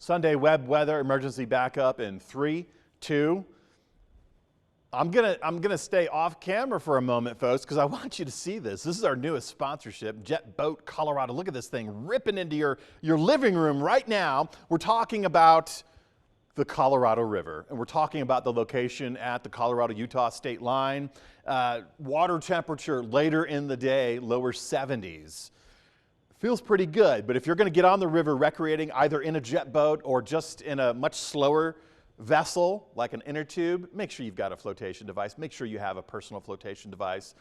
Sunday web weather emergency backup in 3, 2. I'm gonna stay off camera for a moment, folks, because I want you to see this. This is our newest sponsorship, Jet Boat Colorado. Look at this thing ripping into your living room right now. We're talking about the Colorado River, and we're talking about the location at the Colorado-Utah state line. Water temperature later in the day, lower 70s. Feels pretty good, but if you're going to get on the river recreating either in a jet boat or just in a much slower vessel like an inner tube, make sure you've got a flotation device. Make sure you have a personal flotation device.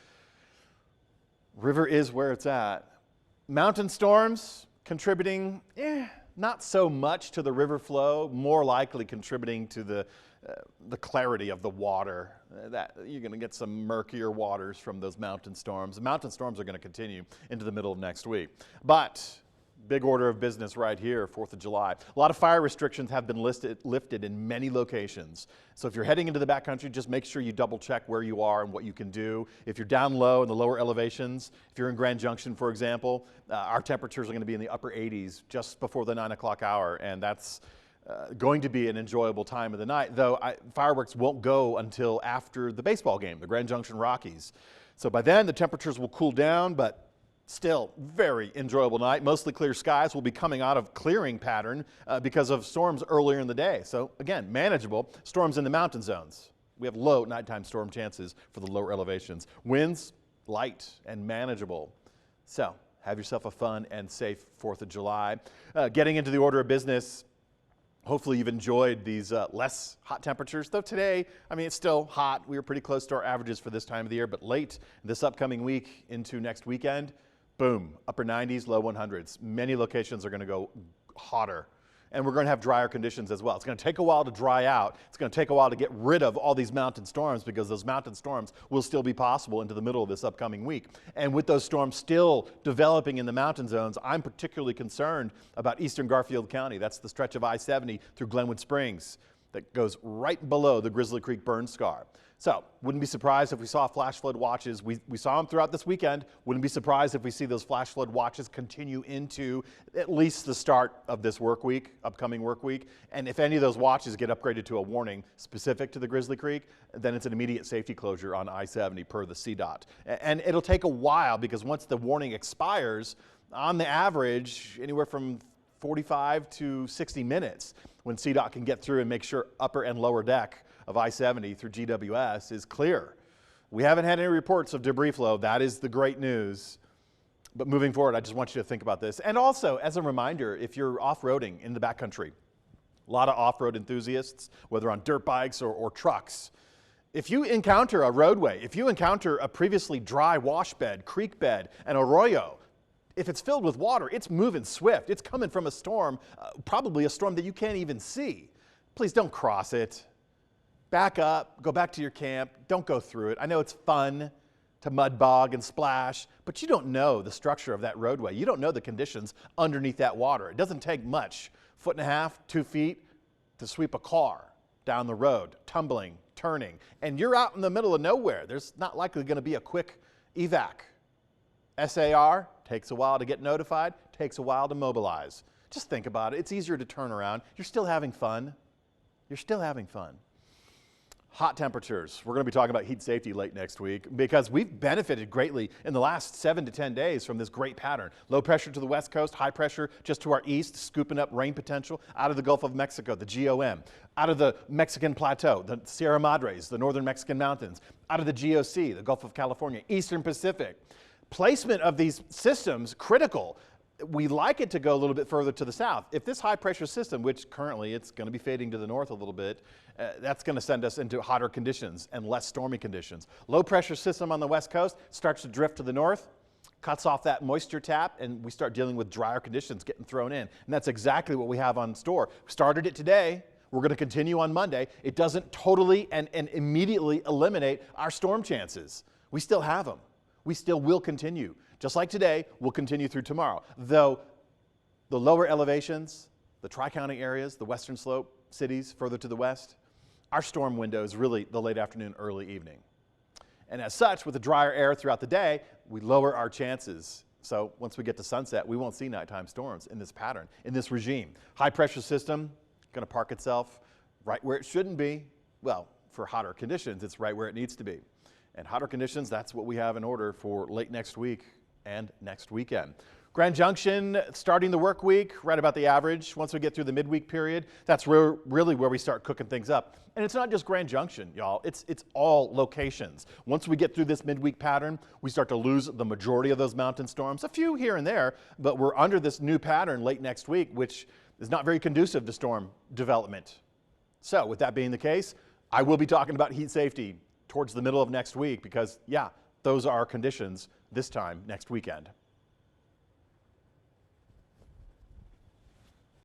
River is where it's at. Mountain storms contributing, not so much to the river flow, more likely contributing to the clarity of the water. That you're going to get some murkier waters from those mountain storms. The mountain storms are going to continue into the middle of next week. But big order of business right here, 4th of July. A lot of fire restrictions have been lifted in many locations. So if you're heading into the backcountry, just make sure you double check where you are and what you can do. If you're down low in the lower elevations, if you're in Grand Junction, for example, our temperatures are going to be in the upper 80s just before the 9 o'clock hour, and that's going to be an enjoyable time of the night, though fireworks won't go until after the baseball game, the Grand Junction Rockies. So by then the temperatures will cool down, but still, very enjoyable night. Mostly clear skies. Will be coming out of clearing pattern because of storms earlier in the day. So again, manageable. Storms in the mountain zones. We have low nighttime storm chances for the lower elevations. Winds, light and manageable. So have yourself a fun and safe 4th of July. Getting into the order of business, hopefully you've enjoyed these less hot temperatures, though today, it's still hot. We were pretty close to our averages for this time of the year, but late this upcoming week into next weekend, boom, upper 90s, low 100s. Many locations are going to go hotter, and we're going to have drier conditions as well. It's going to take a while to dry out. It's going to take a while to get rid of all these mountain storms because those mountain storms will still be possible into the middle of this upcoming week. And with those storms still developing in the mountain zones, I'm particularly concerned about eastern Garfield County. That's the stretch of I-70 through Glenwood Springs that goes right below the Grizzly Creek burn scar. So, wouldn't be surprised if we saw flash flood watches. We saw them throughout this weekend. Wouldn't be surprised if we see those flash flood watches continue into at least the start of this upcoming work week. And if any of those watches get upgraded to a warning specific to the Grizzly Creek, then it's an immediate safety closure on I-70 per the CDOT. And it'll take a while because once the warning expires, on the average, anywhere from 45 to 60 minutes when CDOT can get through and make sure upper and lower deck of I-70 through GWS is clear. We haven't had any reports of debris flow. That is the great news. But moving forward, I just want you to think about this. And also, as a reminder, if you're off-roading in the backcountry, a lot of off-road enthusiasts, whether on dirt bikes or trucks, if you encounter a roadway, if you encounter a previously dry wash bed, creek bed, an arroyo, if it's filled with water, it's moving swift. It's coming from a storm, probably a storm that you can't even see. Please don't cross it. Back up, go back to your camp. Don't go through it. I know it's fun to mud bog and splash, but you don't know the structure of that roadway. You don't know the conditions underneath that water. It doesn't take much, 1.5 feet, 2 feet, to sweep a car down the road, tumbling, turning, and you're out in the middle of nowhere. There's not likely going to be a quick evac. SAR takes a while to get notified, takes a while to mobilize. Just think about it. It's easier to turn around. You're still having fun. You're still having fun. Hot temperatures. We're going to be talking about heat safety late next week because we've benefited greatly in the last 7 to 10 days from this great pattern. Low pressure to the west coast, high pressure just to our east, scooping up rain potential out of the Gulf of Mexico, the GOM, out of the Mexican Plateau, the Sierra Madres, the northern Mexican mountains, out of the GOC, the Gulf of California, Eastern Pacific. Placement of these systems critical. We like it to go a little bit further to the south. If this high pressure system, which currently it's going to be fading to the north a little bit, that's going to send us into hotter conditions and less stormy conditions. Low pressure system on the west coast starts to drift to the north, cuts off that moisture tap, and we start dealing with drier conditions getting thrown in. And that's exactly what we have on store. We started it today. We're going to continue on Monday. It doesn't totally and immediately eliminate our storm chances. We still have them. We still will continue. Just like today, we'll continue through tomorrow. Though the lower elevations, the Tri-County areas, the western slope cities further to the west, our storm window is really the late afternoon, early evening. And as such, with the drier air throughout the day, we lower our chances. So once we get to sunset, we won't see nighttime storms in this pattern, in this regime. High pressure system going to park itself right where it shouldn't be. Well, for hotter conditions, it's right where it needs to be. And hotter conditions, that's what we have in order for late next week and next weekend. Grand Junction starting the work week right about the average. Once we get through the midweek period, that's really where we start cooking things up. And it's not just Grand Junction, y'all. It's all locations. Once we get through this midweek pattern, we start to lose the majority of those mountain storms. A few here and there, but we're under this new pattern late next week, which is not very conducive to storm development. So with that being the case, I will be talking about heat safety towards the middle of next week because, yeah, those are our conditions this time next weekend.